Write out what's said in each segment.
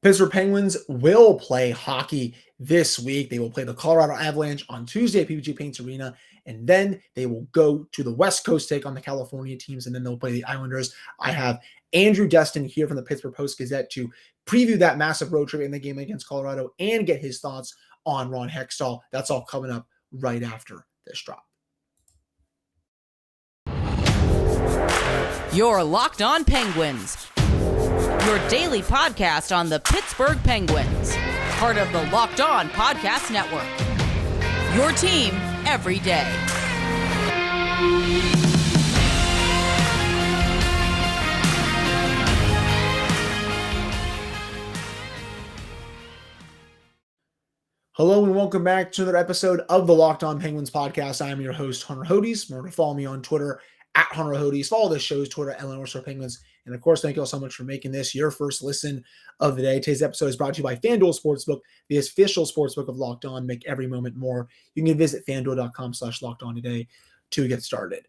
Pittsburgh Penguins will play hockey this week. They will play the Colorado Avalanche on Tuesday at PPG Paints Arena, and then they will go to the West Coast, take on the California teams, and then they'll play the Islanders. I have Andrew Destin here from the Pittsburgh Post-Gazette to preview that massive road trip in the game against Colorado and get his thoughts on Ron Hextall. That's all coming up right after this drop. You're Locked On Penguins, your daily podcast on the Pittsburgh Penguins, part of the Locked On Podcast Network, your team every day. Hello and welcome back to another episode of the Locked On Penguins podcast. I am your host, Hunter Hodes. Remember to follow me on Twitter at Hunter Hodes. Follow this show's Twitter at North Penguins. And of course, thank you all so much for making this your first listen of the day. Today's episode is brought to you by FanDuel Sportsbook, the official sportsbook of Locked On. Make every moment more. You can visit fanduel.com/lockedon today to get started.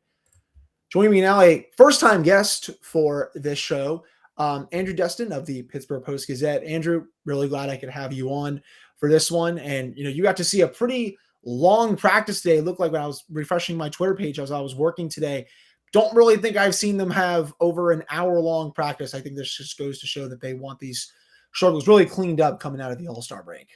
Joining me now, a first-time guest for this show, Andrew Destin of the Pittsburgh Post-Gazette. Andrew, really glad I could have you on for this one. And, you got to see a pretty long practice today. It looked like when I was refreshing my Twitter page as I was working today. Don't really think I've seen them have over an hour-long practice. I think this just goes to show that they want these struggles really cleaned up coming out of the All-Star break.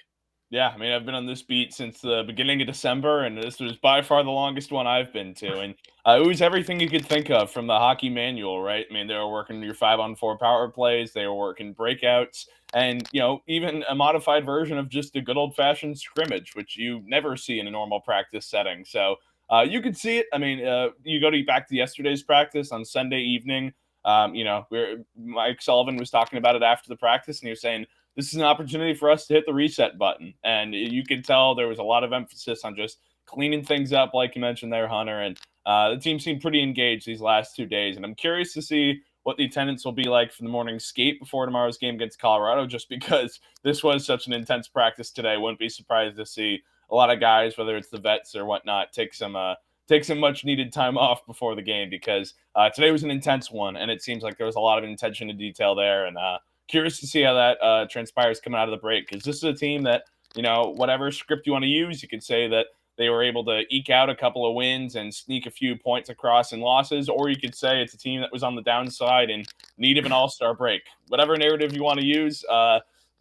Yeah, I mean, I've been on this beat since the beginning of December, and this was by far the longest one I've been to. And it was everything you could think of from the hockey manual, right? I mean, they were working your 5-on-4 power plays, they were working breakouts, and, even a modified version of just a good old-fashioned scrimmage, which you never see in a normal practice setting. So you could see it. I mean, you go back to yesterday's practice on Sunday evening. Mike Sullivan was talking about it after the practice, and he was saying, this is an opportunity for us to hit the reset button. And you can tell there was a lot of emphasis on just cleaning things up, like you mentioned there, Hunter. And the team seemed pretty engaged these last 2 days. And I'm curious to see what the attendance will be like for the morning skate before tomorrow's game against Colorado, just because this was such an intense practice today. Wouldn't be surprised to see a lot of guys, whether it's the vets or whatnot, take some much needed time off before the game, because today was an intense one. And it seems like there was a lot of attention to detail there. And curious to see how that transpires coming out of the break, because this is a team that, whatever script you want to use, you could say that they were able to eke out a couple of wins and sneak a few points across in losses, or you could say it's a team that was on the downside in need of an all-star break. Whatever narrative you want to use,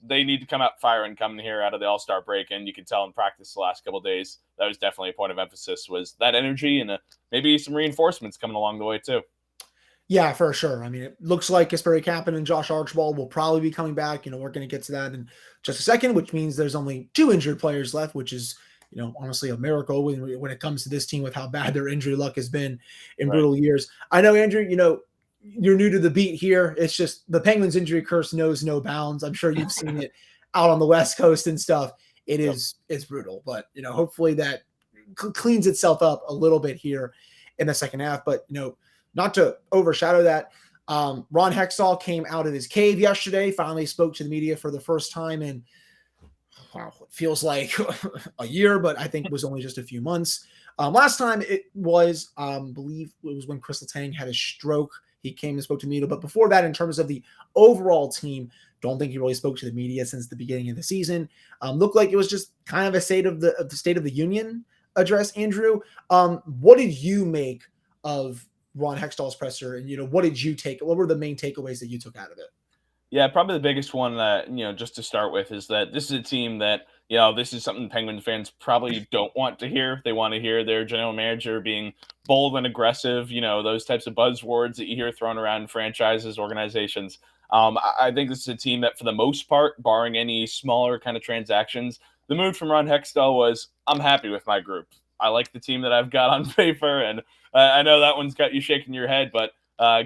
they need to come out firing coming here out of the all-star break, and you can tell in practice the last couple of days that was definitely a point of emphasis, was that energy and maybe some reinforcements coming along the way too. Yeah, for sure. I mean, it looks like Kasperi, Kapanen, and Josh Archibald will probably be coming back. We're going to get to that in just a second, which means there's only 2 injured players left, which is, honestly a miracle when it comes to this team with how bad their injury luck has been in brutal years. I know, Andrew, you're new to the beat here. It's just the Penguins injury curse knows no bounds. I'm sure you've seen it out on the West Coast and stuff. It's brutal, but, hopefully that cleans itself up a little bit here in the second half. But, not to overshadow that, Ron Hextall came out of his cave yesterday, finally spoke to the media for the first time in, it feels like a year, but I think it was only just a few months. Last time it was, believe it was when Chris Letang had a stroke. He came and spoke to the media, but before that, in terms of the overall team, don't think he really spoke to the media since the beginning of the season. Looked like it was just kind of a state of the union address. Andrew, what did you make of Ron Hextall's presser, and what did you take? What were the main takeaways that you took out of it? Yeah, probably the biggest one that, just to start with, is that this is a team that, this is something Penguins fans probably don't want to hear. They want to hear their general manager being bold and aggressive, those types of buzzwords that you hear thrown around in franchises, organizations. I think this is a team that, for the most part, barring any smaller kind of transactions, the mood from Ron Hextall was, I'm happy with my group. I like the team that I've got on paper, and I know that one's got you shaking your head, but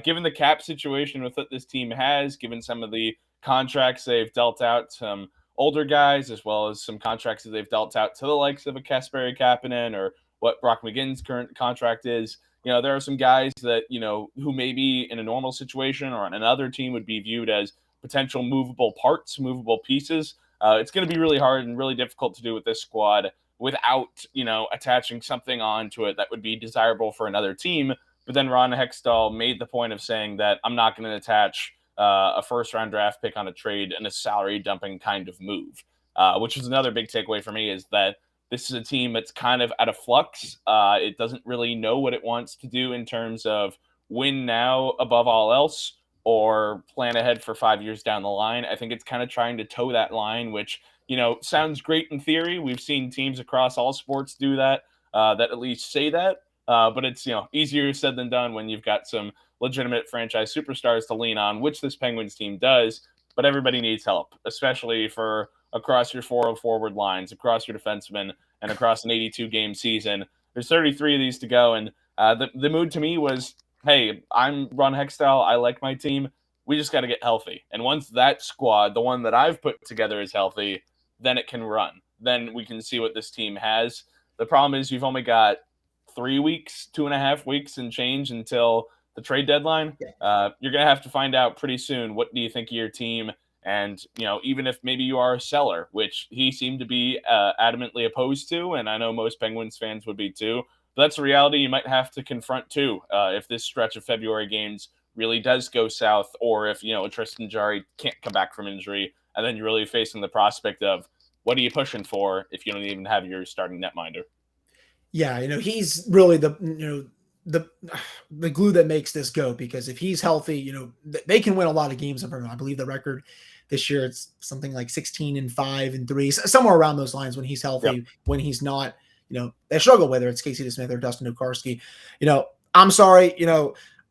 given the cap situation with what this team has, given some of the contracts they've dealt out, some older guys, as well as some contracts that they've dealt out to the likes of a Kasperi, Kapanen, or what Brock McGinn's current contract is, there are some guys that, who maybe in a normal situation or on another team would be viewed as potential movable parts, movable pieces. It's going to be really hard and really difficult to do with this squad without, attaching something onto it that would be desirable for another team. But then Ron Hextall made the point of saying that I'm not going to attach a first-round draft pick on a trade and a salary dumping kind of move, which was another big takeaway for me, is that this is a team that's kind of out of flux. It doesn't really know what it wants to do in terms of win now above all else or plan ahead for 5 years down the line. I think it's kind of trying to toe that line, which, sounds great in theory. We've seen teams across all sports do that, that at least say that. But it's, easier said than done when you've got some legitimate franchise superstars to lean on, which this Penguins team does. But everybody needs help, especially for across your 4 forward lines, across your defensemen, and across an 82-game season. There's 33 of these to go, and the mood to me was, hey, I'm Ron Hextall. I like my team. We just got to get healthy. And once that squad, the one that I've put together, is healthy, then it can run. Then we can see what this team has. The problem is you've only got 3 weeks, 2.5 weeks and change until the trade deadline. You're going to have to find out pretty soon, what do you think of your team? And, even if maybe you are a seller, which he seemed to be adamantly opposed to, and I know most Penguins fans would be too, but that's a reality you might have to confront too, if this stretch of February games really does go south, or if, Tristan Jarry can't come back from injury, and then you're really facing the prospect of, what are you pushing for if you don't even have your starting netminder? Yeah, he's really the glue that makes this go, because if he's healthy, they can win a lot of games. I believe the record this year, it's something like 16-5 and 3, somewhere around those lines when he's healthy. Yep. When he's not, they struggle, whether it's Casey DeSmith or Dustin Tokarski. I'm sorry,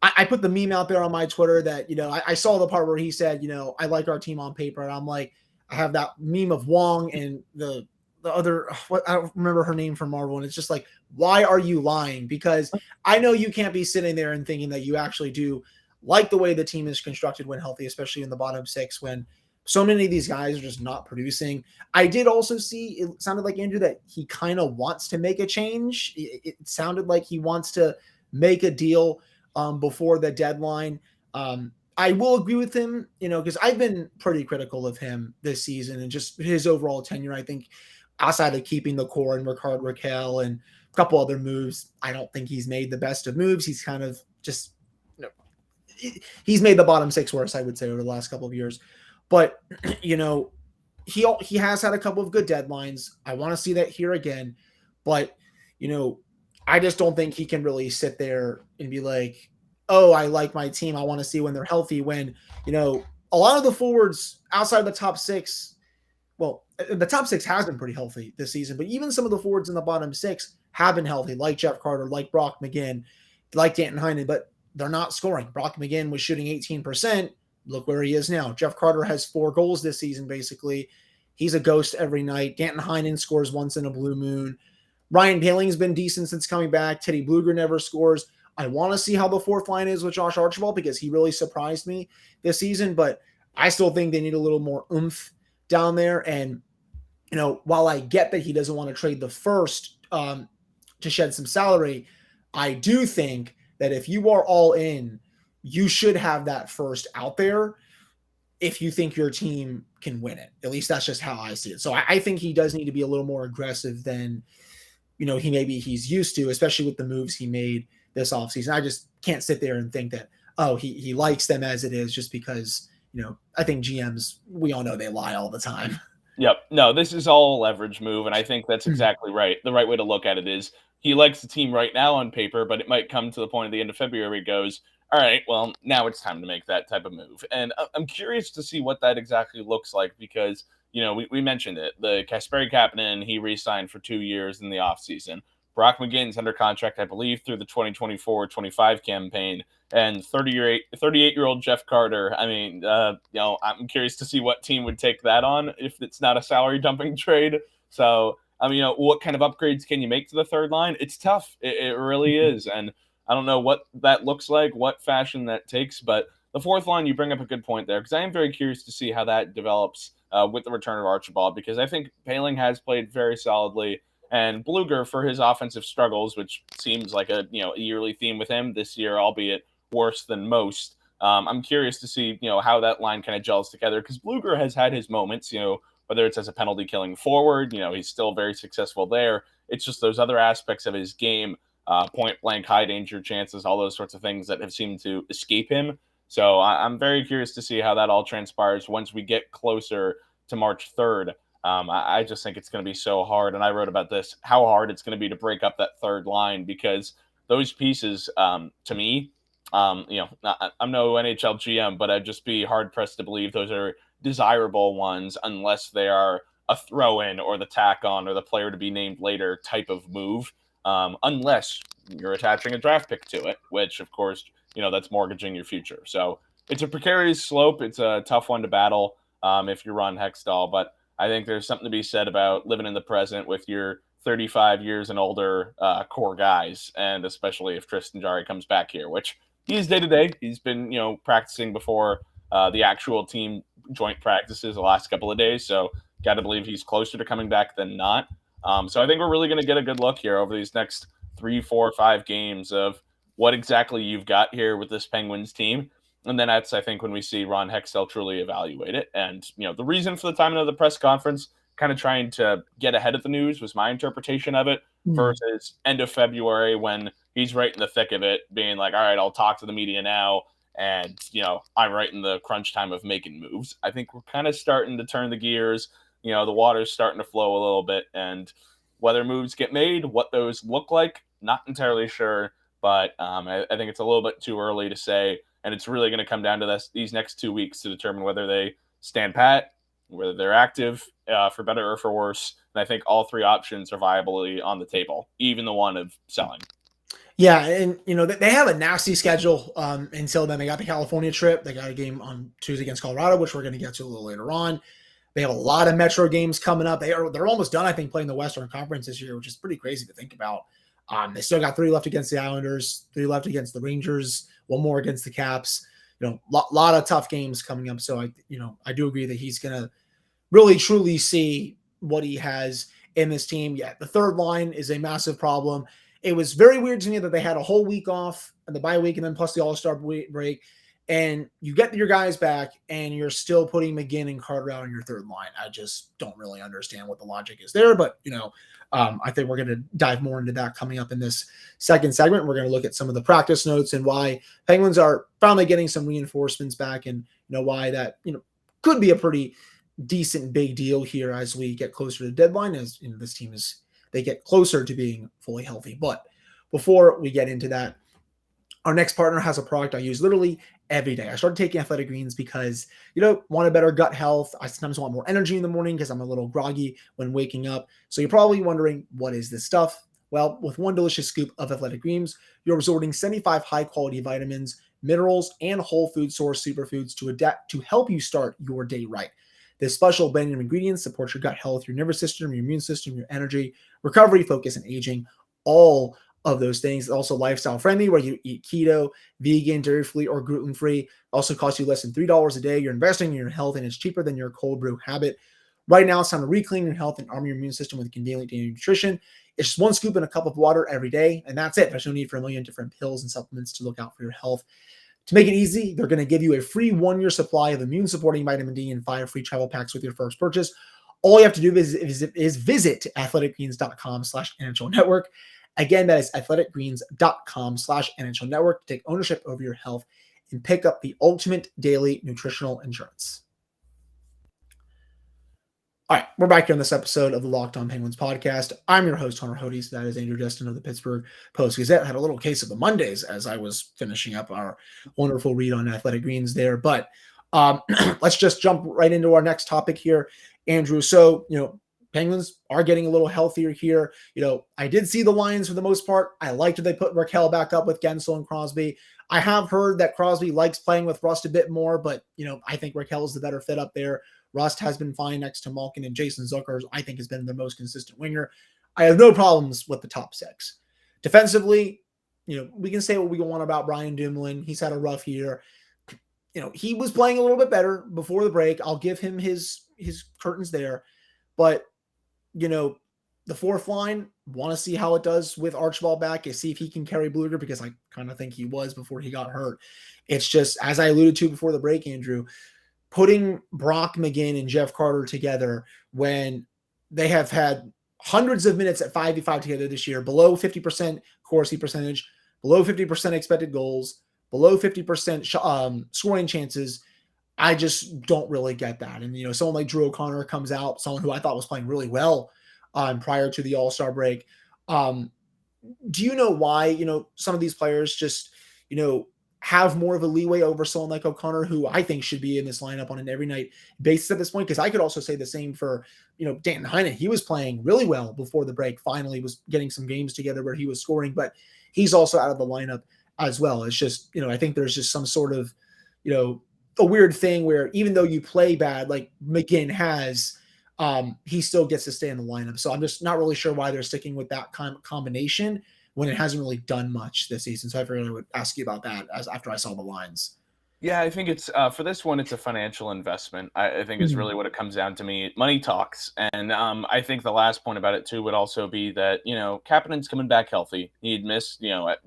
I put the meme out there on my Twitter that, I saw the part where he said, I like our team on paper. And I'm like, I have that meme of Wong and the other, I don't remember her name from Marvel. And it's just like, why are you lying? Because I know you can't be sitting there and thinking that you actually do like the way the team is constructed when healthy, especially in the bottom 6, when so many of these guys are just not producing. I did also see, it sounded like, Andrew, that he kind of wants to make a change. It sounded like he wants to make a deal before the deadline. I will agree with him, because I've been pretty critical of him this season and just his overall tenure. I think outside of keeping the core and Rickard Rakell and a couple other moves, I don't think he's made the best of moves. He's kind of just, he's made the bottom 6 worse, I would say, over the last couple of years. But, he has had a couple of good deadlines. I want to see that here again. But, I just don't think he can really sit there and be like, oh, I like my team. I want to see when they're healthy, when, a lot of the forwards outside the top 6, well, the top 6 has been pretty healthy this season, but even some of the forwards in the bottom 6 have been healthy, like Jeff Carter, like Brock McGinn, like Danton Heinen, but they're not scoring. Brock McGinn was shooting 18%. Look where he is now. Jeff Carter has 4 goals this season, basically. He's a ghost every night. Danton Heinen scores once in a blue moon. Ryan Poehling's been decent since coming back. Teddy Bluger never scores. I want to see how the fourth line is with Josh Archibald, because he really surprised me this season, but I still think they need a little more oomph down there. And, while I get that he doesn't want to trade the first to shed some salary, I do think that if you are all in, you should have that first out there if you think your team can win it. At least that's just how I see it. So I think he does need to be a little more aggressive than, he's used to, especially with the moves he made this offseason. I just can't sit there and think that, oh, he likes them as it is, just because, I think GMs, we all know they lie all the time. Yep. No, this is all a leverage move, and I think that's exactly right. The right way to look at it is he likes the team right now on paper, but it might come to the point at the end of February where he goes, all right, well, now it's time to make that type of move. And I'm curious to see what that exactly looks like, because, we mentioned it. The Kasperi Kapanen, he re-signed for 2 years in the offseason. Brock McGinn's under contract, I believe, through the 2024-25 campaign. And 38-year-old Jeff Carter, I mean, I'm curious to see what team would take that on if it's not a salary dumping trade. So, what kind of upgrades can you make to the third line? It's tough. It really is. And I don't know what that looks like, what fashion that takes. But the fourth line, you bring up a good point there, because I am very curious to see how that develops with the return of Archibald, because I think Poehling has played very solidly. And Bluger, for his offensive struggles, which seems like a yearly theme with him this year, albeit worse than most. I'm curious to see how that line kind of gels together, because Bluger has had his moments, whether it's as a penalty killing forward, he's still very successful there. It's just those other aspects of his game, point blank, high danger chances, all those sorts of things that have seemed to escape him. So I'm very curious to see how that all transpires once we get closer to March 3rd. I just think it's going to be so hard. And I wrote about this, how hard it's going to be to break up that third line, because those pieces, to me, I'm no NHL GM, but I'd just be hard pressed to believe those are desirable ones unless they are a throw in or the tack on or the player to be named later type of move. Unless you're attaching a draft pick to it, which of course, that's mortgaging your future. So it's a precarious slope. It's a tough one to battle if you're Ron Hextall, but I think there's something to be said about living in the present with your 35 years and older core guys, and especially if Tristan Jarry comes back here, which he is day to day. He's been, practicing before the actual team joint practices the last couple of days, so got to believe he's closer to coming back than not. So I think we're really going to get a good look here over these next 3, 4, 5 games of what exactly you've got here with this Penguins team. And then that's, I think, when we see Ron Hextall truly evaluate it. And, the reason for the timing of the press conference, kind of trying to get ahead of the news, was my interpretation of it, versus end of February when he's right in the thick of it, being like, all right, I'll talk to the media now. And, I'm right in the crunch time of making moves. I think we're kind of starting to turn the gears. The water's starting to flow a little bit. And whether moves get made, what those look like, not entirely sure. But I think it's a little bit too early to say. And it's really going to come down to these next 2 weeks to determine whether they stand pat, whether they're active, for better or for worse. And I think all three options are viably on the table, even the one of selling. Yeah, and they have a nasty schedule until then. They got the California trip. They got a game on Tuesday against Colorado, which we're going to get to a little later on. They have a lot of Metro games coming up. They're almost done, I think, playing the Western Conference this year, which is pretty crazy to think about. They still got 3 left against the Islanders, 3 left against the Rangers, 1 more against the Caps. Lot of tough games coming up. So I do agree that he's going to really truly see what he has in this team. Yeah, the third line is a massive problem. It was very weird to me that they had a whole week off and the bye week and then plus the All-Star break, and you get your guys back and you're still putting McGinn and Cartwright on your third line. I just don't really understand what the logic is there, but I think we're going to dive more into that coming up in this second segment. We're going to look at some of the practice notes and why Penguins are finally getting some reinforcements back, and why that could be a pretty decent big deal here as we get closer to the deadline, as this team they get closer to being fully healthy. But before we get into that, our next partner has a product I use literally every day. I started taking Athletic Greens because, want a better gut health. I sometimes want more energy in the morning because I'm a little groggy when waking up. So you're probably wondering, what is this stuff? Well, with one delicious scoop of Athletic Greens, you're absorbing 75 high-quality vitamins, minerals, and whole food source superfoods to help you start your day right. This special blend of ingredients supports your gut health, your nervous system, your immune system, your energy, recovery, focus, and aging, all of those things. It's also lifestyle friendly, where you eat keto, vegan, dairy-free, or gluten-free. Also costs you less than $3 a day. You're investing in your health, and it's cheaper than your cold brew habit. Right now, it's time to reclaim your health and arm your immune system with convenient daily nutrition. It's just 1 scoop in a cup of water every day, and that's it. There's no need for a million different pills and supplements to look out for your health. To make it easy, they're going to give you a free 1-year supply of immune-supporting vitamin D and 5 free travel packs with your first purchase. All you have to do is visit athleticgreens.com/NHL Network. Again, that is athleticgreens.com/NHL Network to take ownership over your health and pick up the ultimate daily nutritional insurance. All right, we're back here on this episode of the Locked On Penguins podcast. I'm your host, Hunter Hodes. That is Andrew Destin of the Pittsburgh Post-Gazette. I had a little case of the Mondays as I was finishing up our wonderful read on Athletic Greens there. But let's just jump right into our next topic here, Andrew. So, Penguins are getting a little healthier here. I did see the Lions for the most part. I liked that they put Raquel back up with Gensel and Crosby. I have heard that Crosby likes playing with Rust a bit more, but, I think Raquel is the better fit up there. Rust has been fine next to Malkin, and Jason Zucker, I think, has been the most consistent winger. I have no problems with the top 6. Defensively, we can say what we want about Brian Dumoulin. He's had a rough year. He was playing a little bit better before the break. I'll give him his curtains there. But, the fourth line, want to see how it does with Archibald back and see if he can carry Bluger, because I kind of think he was before he got hurt. It's just, as I alluded to before the break, Andrew, putting Brock McGinn and Jeff Carter together when they have had hundreds of minutes at 5v5 together this year, below 50% Corsi percentage, below 50% expected goals, below 50% scoring chances, I just don't really get that. And, someone like Drew O'Connor comes out, someone who I thought was playing really well prior to the All-Star break. Do you know why, some of these players just, have more of a leeway over someone like O'Connor, who I think should be in this lineup on an every night basis at this point? Because I could also say the same for, Danton Heinen. He was playing really well before the break, finally was getting some games together where he was scoring, but he's also out of the lineup as well. It's just, I think there's just some sort of, a weird thing where even though you play bad, like McGinn has, he still gets to stay in the lineup. So I'm just not really sure why they're sticking with that combination when it hasn't really done much this season. So I figured I would ask you about that after I saw the lines. Yeah, I think it's for this one, it's a financial investment. I think is really what it comes down to me. Money talks, and I think the last point about it too would also be that Kapanen's coming back healthy. He'd missed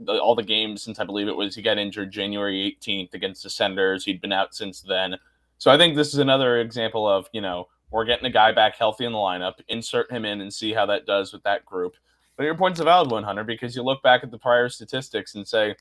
all the games since I believe he got injured January 18th against the Senators. He'd been out since then, so I think this is another example of we're getting a guy back healthy in the lineup, insert him in, and see how that does with that group. But your point's a valid one, Hunter, because you look back at the prior statistics and say,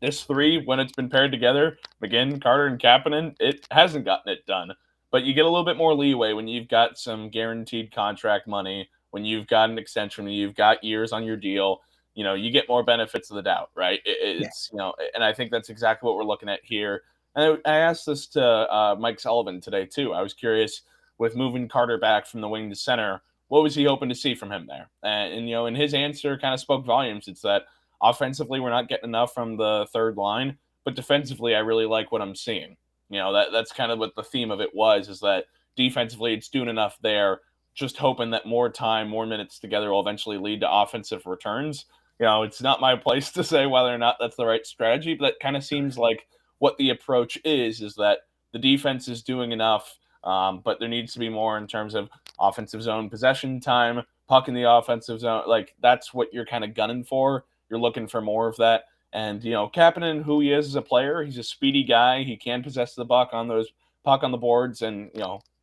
this three, when it's been paired together, McGinn, Carter, and Kapanen, it hasn't gotten it done. But you get a little bit more leeway when you've got some guaranteed contract money, when you've got an extension, when you've got years on your deal. You get more benefits of the doubt, right? It's and I think that's exactly what we're looking at here. And I asked this to Mike Sullivan today too. I was curious, with moving Carter back from the wing to center, what was he hoping to see from him there? And his answer kind of spoke volumes. It's that offensively, we're not getting enough from the third line, but defensively, I really like what I'm seeing. That's kind of what the theme of it was, is that defensively, it's doing enough there, just hoping that more time, more minutes together will eventually lead to offensive returns. It's not my place to say whether or not that's the right strategy, but that kind of seems like what the approach is that the defense is doing enough, but there needs to be more in terms of offensive zone possession time, puck in the offensive zone. Like, that's what you're kind of gunning for. You're looking for more of that. And, Kapanen, who he is as a player, he's a speedy guy. He can possess the puck on the boards and,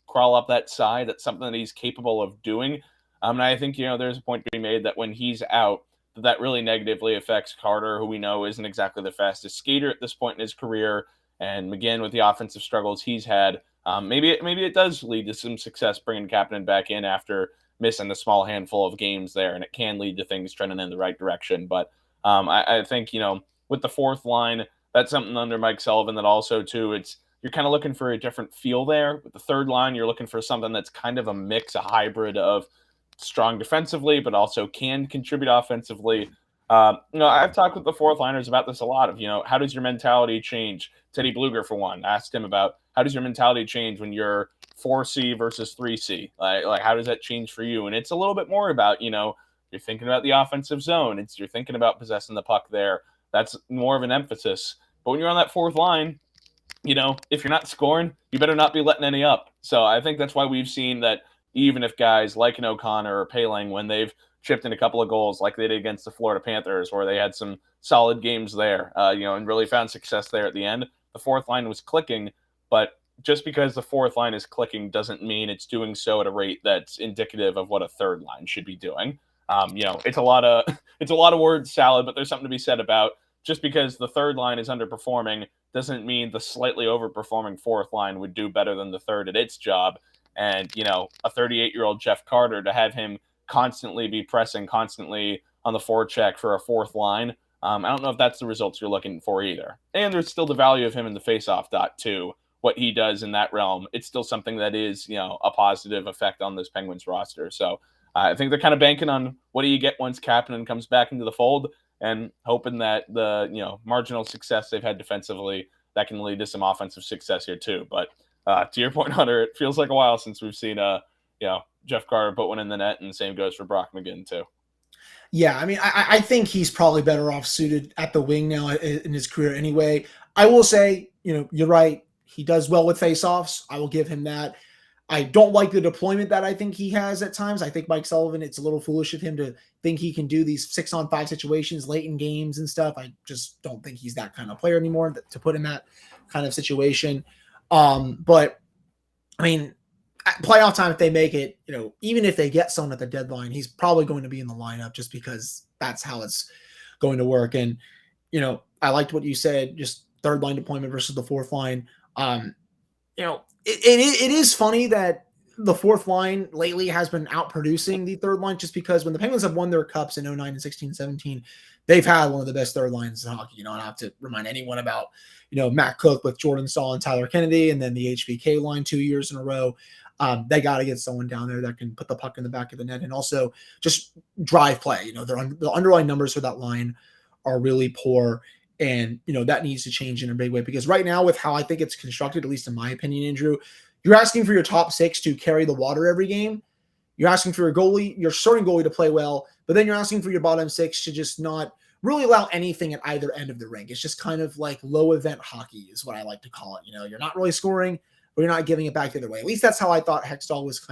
crawl up that side. That's something that he's capable of doing. And I think, there's a point to be made that when he's out, that really negatively affects Carter, who we know isn't exactly the fastest skater at this point in his career. And McGinn, with the offensive struggles he's had, maybe it does lead to some success bringing Kapanen back in after missing a small handful of games there, and it can lead to things trending in the right direction. But I think, with the fourth line, that's something under Mike Sullivan that also, too, you're kind of looking for a different feel there. With the third line, you're looking for something that's kind of a mix, a hybrid of strong defensively, but also can contribute offensively. I've talked with the fourth liners about this a lot of, how does your mentality change? Teddy Bluger, for one, asked him about how does your mentality change when you're 4C versus 3C? Like how does that change for you? And it's a little bit more about, you're thinking about the offensive zone. You're thinking about possessing the puck there. That's more of an emphasis. But when you're on that fourth line, if you're not scoring, you better not be letting any up. So I think that's why we've seen that even if guys like an O'Connor or Paling, when they've chipped in a couple of goals like they did against the Florida Panthers, where they had some solid games there, and really found success there at the end, the fourth line was clicking. But just because the fourth line is clicking doesn't mean it's doing so at a rate that's indicative of what a third line should be doing. It's a lot of word salad, but there's something to be said about just because the third line is underperforming doesn't mean the slightly overperforming fourth line would do better than the third at its job. And, a 38-year-old Jeff Carter, to have him constantly be pressing, constantly on the forecheck for a fourth line, I don't know if that's the results you're looking for either. And there's still the value of him in the faceoff dot too. What he does in that realm, it's still something that is, a positive effect on this Penguins roster. So I think they're kind of banking on what do you get once Kapanen comes back into the fold, and hoping that the marginal success they've had defensively, that can lead to some offensive success here too. But to your point, Hunter, it feels like a while since we've seen Jeff Carter put one in the net, and the same goes for Brock McGinn too. Yeah, I mean, I think he's probably better off suited at the wing now in his career anyway. I will say, you're right. He does well with faceoffs. I will give him that. I don't like the deployment that I think he has at times. I think Mike Sullivan, it's a little foolish of him to think he can do these 6-on-5 situations late in games and stuff. I just don't think he's that kind of player anymore to put in that kind of situation. But I mean, at playoff time, if they make it, even if they get someone at the deadline, he's probably going to be in the lineup just because that's how it's going to work. And, I liked what you said, just third line deployment versus the fourth line. It is funny that the fourth line lately has been outproducing the third line, just because when the Penguins have won their cups in 09 and 16, 17, they've had one of the best third lines in hockey. I don't have to remind anyone about, Matt Cook with Jordan Staal and Tyler Kennedy, and then the HBK line 2 years in a row. They got to get someone down there that can put the puck in the back of the net and also just drive play. The underlying numbers for that line are really poor. And, that needs to change in a big way, because right now, with how I think it's constructed, at least in my opinion, Andrew, you're asking for your top six to carry the water every game. You're asking for your starting goalie to play well, but then you're asking for your bottom six to just not really allow anything at either end of the rink. It's just kind of like low event hockey is what I like to call it. You're not really scoring, but you're not giving it back the other way. At least that's how I thought Hextall was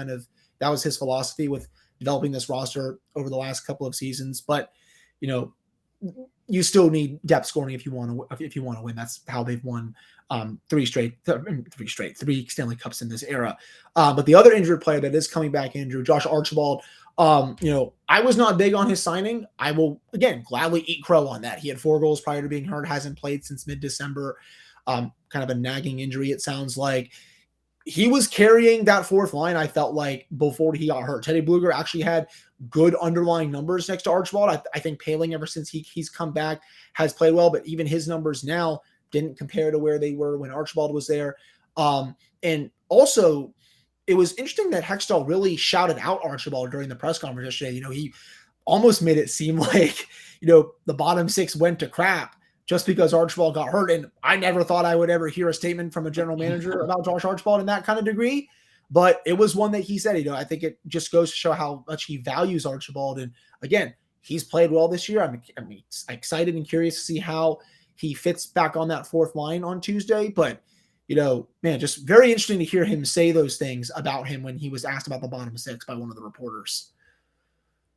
that was his philosophy with developing this roster over the last couple of seasons. But, you still need depth scoring if you want to win. That's how they've won three Stanley Cups in this era. But the other injured player that is coming back, Andrew, Josh Archibald. I was not big on his signing. I will again gladly eat crow on that. He had 4 goals prior to being hurt, hasn't played since mid-December. Kind of a nagging injury, it sounds like. He was carrying that fourth line, I felt like, before he got hurt. Teddy Bluger actually had good underlying numbers next to Archibald. I think Poehling, ever since he's come back, has played well, but even his numbers now didn't compare to where they were when Archibald was there. And also, it was interesting that Hextall really shouted out Archibald during the press conference yesterday. He almost made it seem like, the bottom six went to crap just because Archibald got hurt. And I never thought I would ever hear a statement from a general manager about Josh Archibald in that kind of degree. But it was one that he said, I think it just goes to show how much he values Archibald. And again, he's played well this year. I'm excited and curious to see how he fits back on that fourth line on Tuesday. But, just very interesting to hear him say those things about him when he was asked about the bottom six by one of the reporters.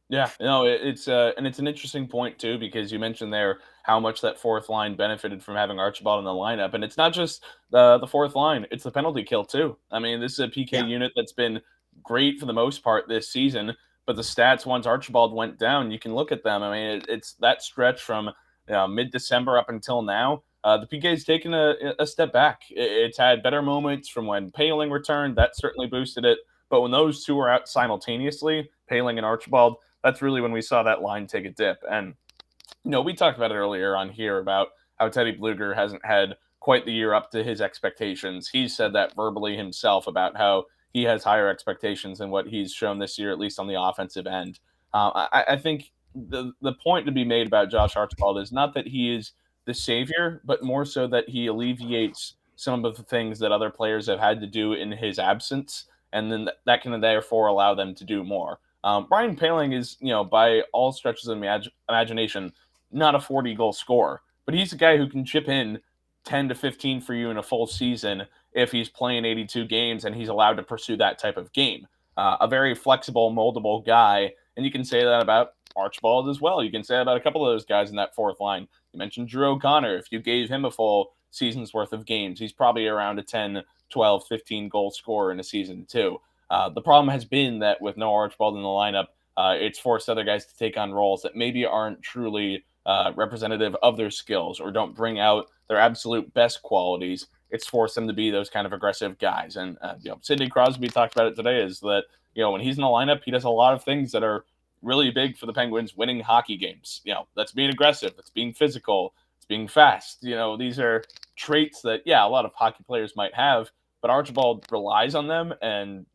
Yeah, it's and it's an interesting point too, because you mentioned there how much that fourth line benefited from having Archibald in the lineup, and it's not just the fourth line; it's the penalty kill too. I mean, this is a PK unit that's been great for the most part this season, but the stats once Archibald went down, you can look at them. I mean, it's that stretch from mid-December up until now. The PK's taken a step back. It's had better moments from when Poehling returned. That certainly boosted it, but when those two were out simultaneously, Poehling and Archibald, that's really when we saw that line take a dip. And, we talked about it earlier on here about how Teddy Bluger hasn't had quite the year up to his expectations. He said that verbally himself about how he has higher expectations than what he's shown this year, at least on the offensive end. I think the point to be made about Josh Archibald is not that he is the savior, but more so that he alleviates some of the things that other players have had to do in his absence, and then that can therefore allow them to do more. Brian Poehling is, by all stretches of imagination, not a 40-goal scorer, but he's a guy who can chip in 10 to 15 for you in a full season if he's playing 82 games and he's allowed to pursue that type of game. A very flexible, moldable guy, and you can say that about Archibald as well. You can say that about a couple of those guys in that fourth line. You mentioned Drew O'Connor. If you gave him a full season's worth of games, he's probably around a 10, 12, 15-goal scorer in a season too. The problem has been that with no Archibald in the lineup, it's forced other guys to take on roles that maybe aren't truly representative of their skills or don't bring out their absolute best qualities. It's forced them to be those kind of aggressive guys. And, Sidney Crosby talked about it today, is that, when he's in the lineup, he does a lot of things that are really big for the Penguins winning hockey games. That's being aggressive, that's being physical, it's being fast. These are traits that, a lot of hockey players might have, but Archibald relies on them and,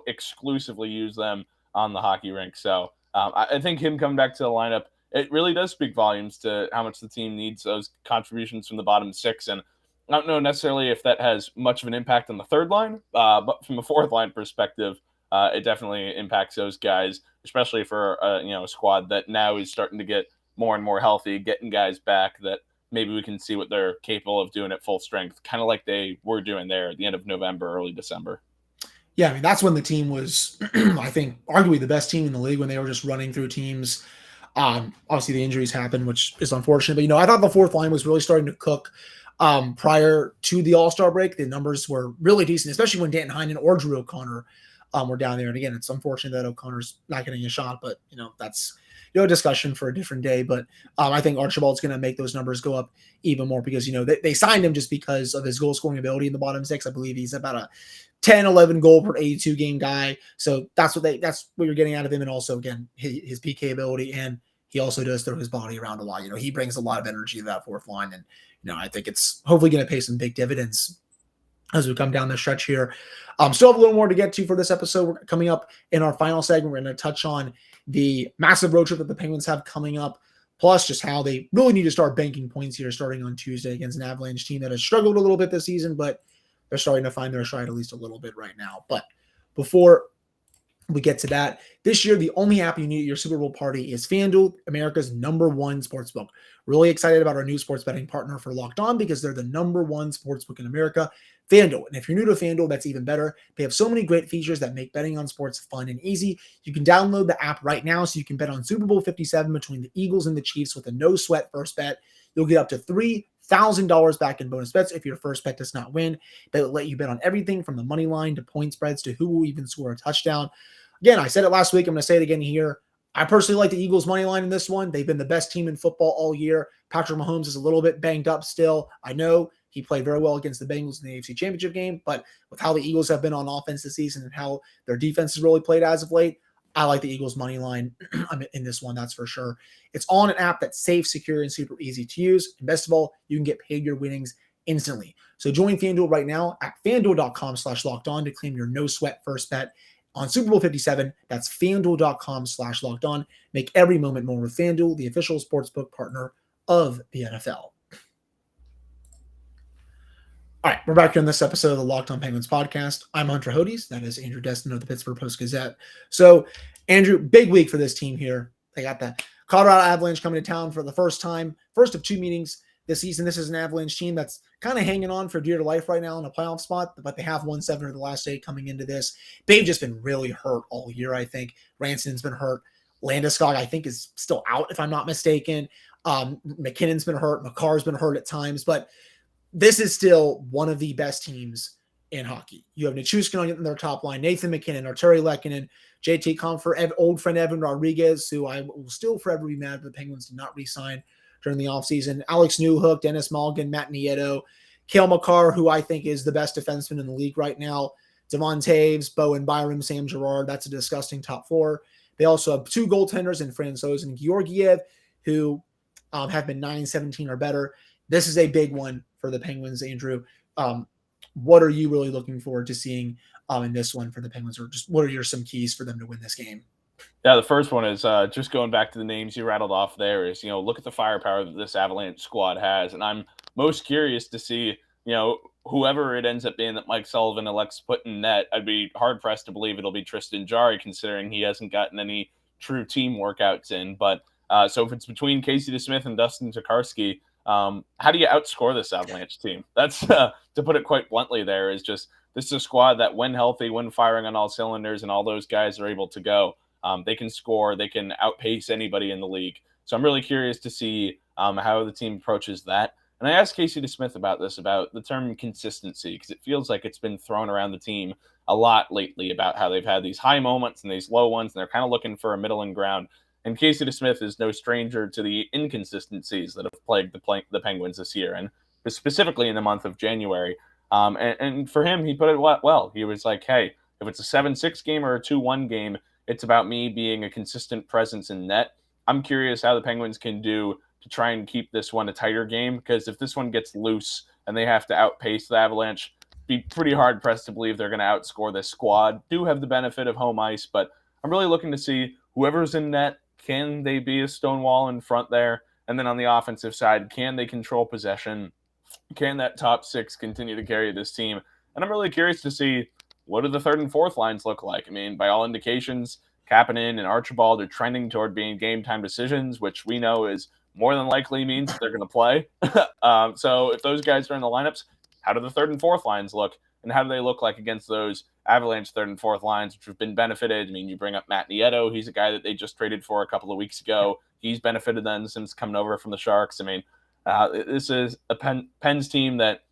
exclusively use them on the hockey rink. So I think him coming back to the lineup, it really does speak volumes to how much the team needs those contributions from the bottom six. And I don't know necessarily if that has much of an impact on the third line, but from a fourth line perspective, it definitely impacts those guys, especially for a squad that now is starting to get more and more healthy, getting guys back that maybe we can see what they're capable of doing at full strength, kind of like they were doing there at the end of November, early December. Yeah, I mean, that's when the team was, I think, arguably the best team in the league, when they were just running through teams. Obviously, the injuries happened, which is unfortunate. But, I thought the fourth line was really starting to cook prior to the All-Star break. The numbers were really decent, especially when Danton Heinen or Drew O'Connor were down there. And again, it's unfortunate that O'Connor's not getting a shot, but that's a discussion for a different day. But I think Archibald's going to make those numbers go up even more because they signed him just because of his goal scoring ability in the bottom six. I believe he's about a 10, 11 goal per 82 game guy. So that's what you're getting out of him. And also again, his PK ability, and he also does throw his body around a lot. He brings a lot of energy to that fourth line. And, I think it's hopefully going to pay some big dividends as we come down the stretch here. Still have a little more to get to for this episode. We're coming up in our final segment. We're going to touch on the massive road trip that the Penguins have coming up, plus just how they really need to start banking points here starting on Tuesday against an Avalanche team that has struggled a little bit this season, but they're starting to find their stride at least a little bit right now. But before we get to that, this year, the only app you need at your Super Bowl party is FanDuel, America's #1 sportsbook. Really excited about our new sports betting partner for Locked On because they're the #1 sportsbook in America, FanDuel. And if you're new to FanDuel, that's even better. They have so many great features that make betting on sports fun and easy. You can download the app right now so you can bet on Super Bowl 57 between the Eagles and the Chiefs with a no-sweat first bet. You'll get up to $3,000 back in bonus bets if your first bet does not win. They'll let you bet on everything from the money line to point spreads to who will even score a touchdown. Again, I said it last week. I'm going to say it again here. I personally like the Eagles' money line in this one. They've been the best team in football all year. Patrick Mahomes is a little bit banged up still. I know he played very well against the Bengals in the AFC Championship game, but with how the Eagles have been on offense this season and how their defense has really played as of late, I like the Eagles' money line in this one, that's for sure. It's on an app that's safe, secure, and super easy to use. And best of all, you can get paid your winnings instantly. So join FanDuel right now at FanDuel.com/lockedon to claim your no-sweat first bet on Super Bowl 57. That's FanDuel.com/lockedon. Make every moment more with FanDuel, the official sportsbook partner of the NFL. All right, we're back here in this episode of the Locked On Penguins podcast. I'm Hunter Hodes. That is Andrew Destin of the Pittsburgh Post-Gazette. So, Andrew, big week for this team here. They got the Colorado Avalanche coming to town for the first time, first of two meetings this season. This is an Avalanche team that's kind of hanging on for dear to life right now in a playoff spot, but they have won 7 of the last 8 coming into this. They've just been really hurt all year, I think. Ranson's been hurt. Landeskog, I think, is still out, if I'm not mistaken. McKinnon's been hurt. McCarr's been hurt at times, but this is still one of the best teams in hockey. You have Nichushkin on their top line, Nathan McKinnon, Arturi Lehkonen, JT Compher, old friend Evan Rodriguez, who I will still forever be mad that the Penguins did not re-sign during the offseason, Alex Newhook, Dennis Malgin, Matt Nieto, Cale Makar, who I think is the best defenseman in the league right now, Devon Taves, Bowen Byram, Sam Girard. That's a disgusting top 4. They also have 2 goaltenders in Francouz and Georgiev, who have been 9-17 or better. This is a big one for the Penguins, Andrew. What are you really looking forward to seeing in this one for the Penguins, or just what are some keys for them to win this game? Yeah, the first one is just going back to the names you rattled off there is, look at the firepower that this Avalanche squad has. And I'm most curious to see, whoever it ends up being that Mike Sullivan elects to put in net. I'd be hard-pressed to believe it'll be Tristan Jarry, considering he hasn't gotten any true team workouts in. But so if it's between Casey DeSmith and Dustin Tokarski, how do you outscore this Avalanche team? That's, to put it quite bluntly there, is just this is a squad that when healthy, when firing on all cylinders, and all those guys are able to go, they can score, they can outpace anybody in the league. So I'm really curious to see how the team approaches that. And I asked Casey DeSmith about this, about the term consistency, because it feels like it's been thrown around the team a lot lately about how they've had these high moments and these low ones, and they're kind of looking for a middle and ground. And Casey DeSmith is no stranger to the inconsistencies that have plagued the Penguins this year, and specifically in the month of January. And for him, he put it well. He was like, hey, if it's a 7-6 game or a 2-1 game, it's about me being a consistent presence in net. I'm curious how the Penguins can do to try and keep this one a tighter game, because if this one gets loose and they have to outpace the Avalanche, be pretty hard-pressed to believe they're going to outscore this squad. Do have the benefit of home ice, but I'm really looking to see whoever's in net, can they be a stone wall in front there? And then on the offensive side, can they control possession? Can that top 6 continue to carry this team? And I'm really curious to see, what do the third and fourth lines look like? I mean, by all indications, Kapanen and Archibald are trending toward being game-time decisions, which we know is more than likely means that they're going to play. So if those guys are in the lineups, how do the third and fourth lines look? And how do they look like against those Avalanche third and fourth lines, which have been benefited? I mean, you bring up Matt Nieto. He's a guy that they just traded for a couple of weeks ago. He's benefited then since coming over from the Sharks. I mean, this is a Pens team that,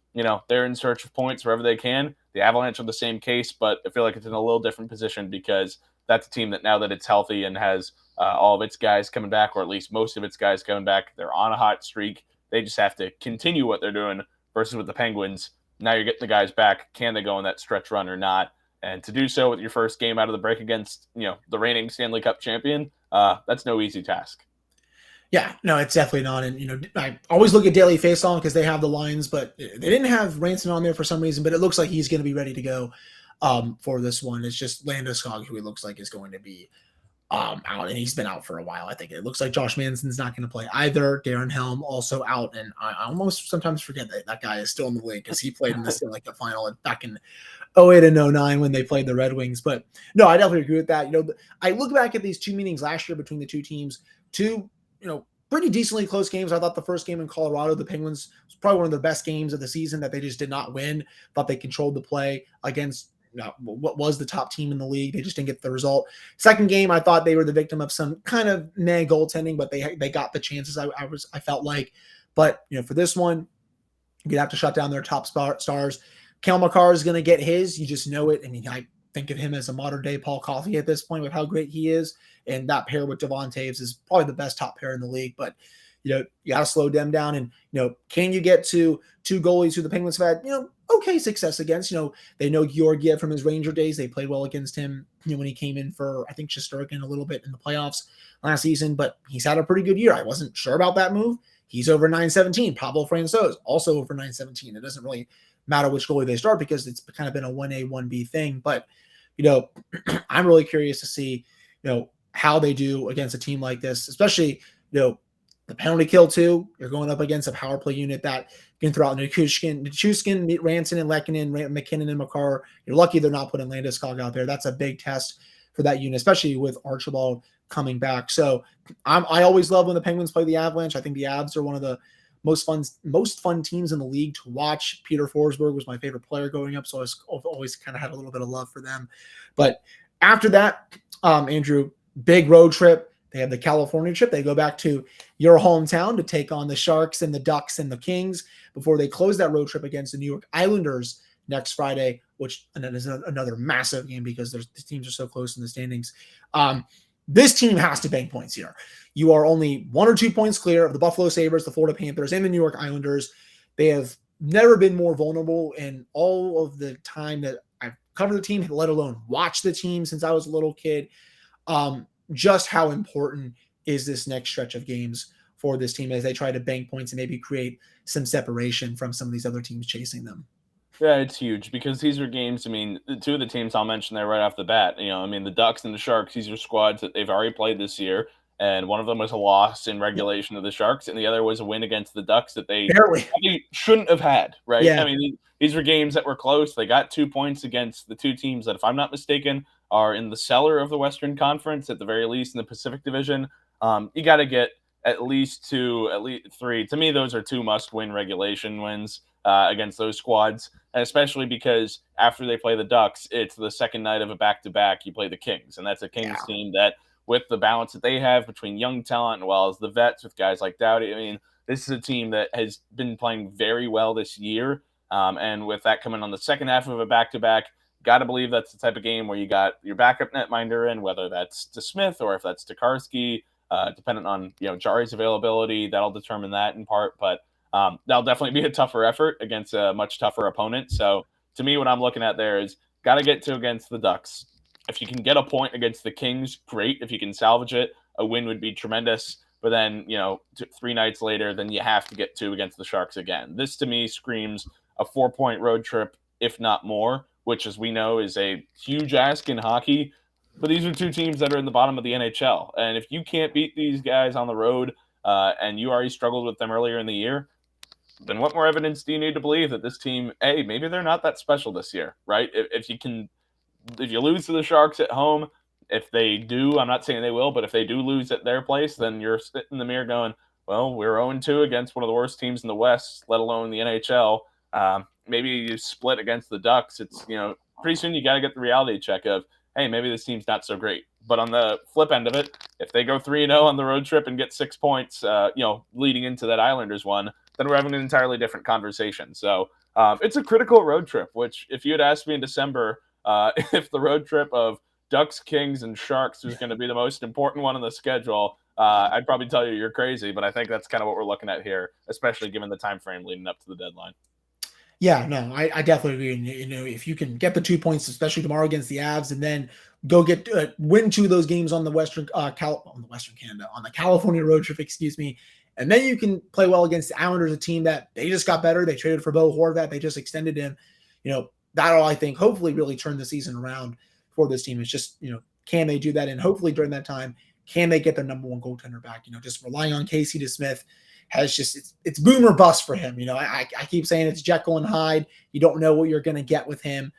they're in search of points wherever they can. The Avalanche are the same case, but I feel like it's in a little different position because that's a team that now that it's healthy and has all of its guys coming back, or at least most of its guys coming back, they're on a hot streak. They just have to continue what they're doing versus with the Penguins. Now you're getting the guys back. Can they go on that stretch run or not? And to do so with your first game out of the break against, the reigning Stanley Cup champion, that's no easy task. Yeah, no, it's definitely not. And, I always look at Daily Faceoff because they have the lines, but they didn't have Ranson on there for some reason, but it looks like he's going to be ready to go for this one. It's just Landeskog who it looks like is going to be out, and he's been out for a while. I think it looks like Josh Manson's not going to play either. Darren Helm also out, and I almost sometimes forget that guy is still in the league because he played in the Stanley Cup final back in 08 and 09 when they played the Red Wings. But no, I definitely agree with that. I look back at these two meetings last year between the two teams, pretty decently close games. I thought the first game in Colorado, the Penguins, was probably one of the best games of the season that they just did not win. Thought they controlled the play against what was the top team in the league. They just didn't get the result. Second game, I thought they were the victim of some kind of goaltending, but they got the chances I felt like. But, for this one, you'd have to shut down their top stars. Cale Makar is going to get his. You just know it. I mean, I think of him as a modern-day Paul Coffey at this point with how great he is. And that pair with Devon Taves is probably the best top pair in the league. But, you got to slow them down. And, can you get to two goalies who the Penguins have had, okay success against? They know Georgiev from his Ranger days. They played well against him, when he came in for, I think, Shesterkin a little bit in the playoffs last season. But he's had a pretty good year. I wasn't sure about that move. He's over 917. Pablo Francouz also over 917. It doesn't really matter which goalie they start because it's kind of been a 1A, 1B thing. But, I'm really curious to see, how they do against a team like this, especially, the penalty kill too. You're going up against a power play unit that can throw out Nichushkin, Ranson, and Lehkonen, McKinnon, and Makar. You're lucky they're not putting Landeskog out there. That's a big test for that unit, especially with Archibald coming back. So I always love when the Penguins play the Avalanche. I think the Avs are one of the most fun teams in the league to watch. Peter Forsberg was my favorite player growing up, so I always kind of had a little bit of love for them. But after that, Andrew, big road trip. They have the California trip. They go back to your hometown to take on the Sharks and the Ducks and the Kings before they close that road trip against the New York Islanders next Friday, and then is another massive game because the teams are so close in the standings. This team has to bank points here. You are only 1 or 2 points clear of the Buffalo Sabres, the Florida Panthers, and the New York Islanders. They have never been more vulnerable in all of the time that I've covered the team, let alone watched the team since I was a little kid. Just how important is this next stretch of games for this team as they try to bank points and maybe create some separation from some of these other teams chasing them? Yeah, it's huge because these are games. I mean, the two of the teams I'll mention there right off the bat. The Ducks and the Sharks, these are squads that they've already played this year. And one of them was a loss in regulation to the Sharks, and the other was a win against the Ducks that they probably shouldn't have had, right? Yeah. I mean, these were games that were close. They got 2 points against the two teams that, if I'm not mistaken, are in the cellar of the Western Conference, at the very least in the Pacific Division. You got to get at least 2, at least 3. To me, those are 2 must-win regulation wins against those squads, and especially because after they play the Ducks, it's the second night of a back-to-back. You play the Kings, and that's a Kings team that, with the balance that they have between young talent as well as the vets with guys like Doughty, I mean, this is a team that has been playing very well this year. And with that coming on the second half of a back-to-back, got to believe that's the type of game where you got your backup netminder in, whether that's to Smith or if that's to Karski, depending on, Jari's availability. That'll determine that in part. But that'll definitely be a tougher effort against a much tougher opponent. So to me, what I'm looking at there is got to get to against the Ducks. If you can get a point against the Kings, great. If you can salvage it, a win would be tremendous. But then, 3 nights later, then you have to get 2 against the Sharks again. This, to me, screams a 4-point road trip, if not more, which, as we know, is a huge ask in hockey. But these are 2 teams that are in the bottom of the NHL. And if you can't beat these guys on the road and you already struggled with them earlier in the year, then what more evidence do you need to believe that this team, maybe they're not that special this year, right? If you lose to the Sharks at home, if they do, I'm not saying they will, but if they do lose at their place, then you're sitting in the mirror going, well, we're 0-2 against one of the worst teams in the West, let alone the NHL. Maybe you split against the Ducks. It's, pretty soon you got to get the reality check of, hey, maybe this team's not so great. But on the flip end of it, if they go 3-0 on the road trip and get 6 points, leading into that Islanders one, then we're having an entirely different conversation. So It's a critical road trip, which if you had asked me in December if the road trip of Ducks, Kings, and Sharks was going to be the most important one on the schedule, I'd probably tell you you're crazy, but I think that's kind of what we're looking at here, especially given the time frame leading up to the deadline. Yeah, no, I definitely agree. And, if you can get the 2 points, especially tomorrow against the Avs, and then go get win 2 of those games on the on the California road trip, excuse me, and then you can play well against the Islanders, a team that they just got better. They traded for Bo Horvat. They just extended him. That'll, I think, hopefully really turn the season around for this team. It's just, can they do that? And hopefully during that time, can they get their number one goaltender back? Just relying on Casey DeSmith has just, it's boom or bust for him. I keep saying it's Jekyll and Hyde. You don't know what you're going to get with him.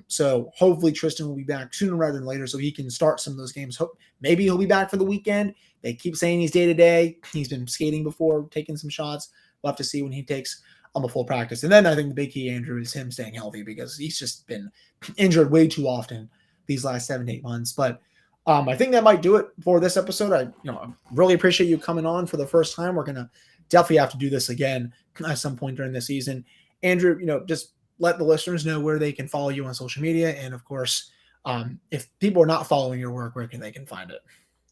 So hopefully Tristan will be back sooner rather than later so he can start some of those games. Maybe he'll be back for the weekend. They keep saying he's day-to-day. He's been skating before, taking some shots. We'll have to see when he takes a full practice. And then I think the big key, Andrew, is him staying healthy because he's just been injured way too often these last 7 to 8 months. But I think that might do it for this episode. I really appreciate you coming on for the first time. We're going to definitely have to do this again at some point during the season. Andrew, just let the listeners know where they can follow you on social media. And of course, if people are not following your work, where they can find it?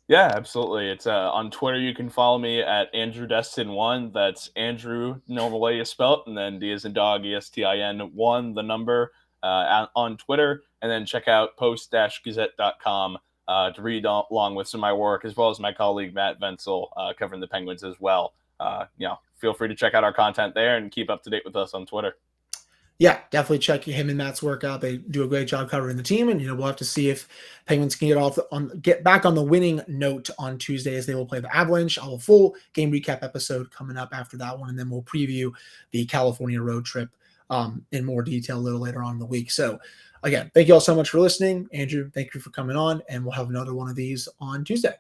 Yeah, absolutely. It's on Twitter. You can follow me at Andrew Destin1. That's Andrew, normal way you spell it, and then D as in dog, ESTIN1, the number, on Twitter. And then check out post-gazette.com to read along with some of my work, as well as my colleague Matt Venzel covering the Penguins as well. Feel free to check out our content there and keep up to date with us on Twitter. Yeah, definitely check him and Matt's work out. They do a great job covering the team, and we'll have to see if Penguins can get back on the winning note on Tuesday as they will play the Avalanche. I'll have a full game recap episode coming up after that one, and then we'll preview the California road trip in more detail a little later on in the week. So again, thank you all so much for listening. Andrew, thank you for coming on, and we'll have another one of these on Tuesday.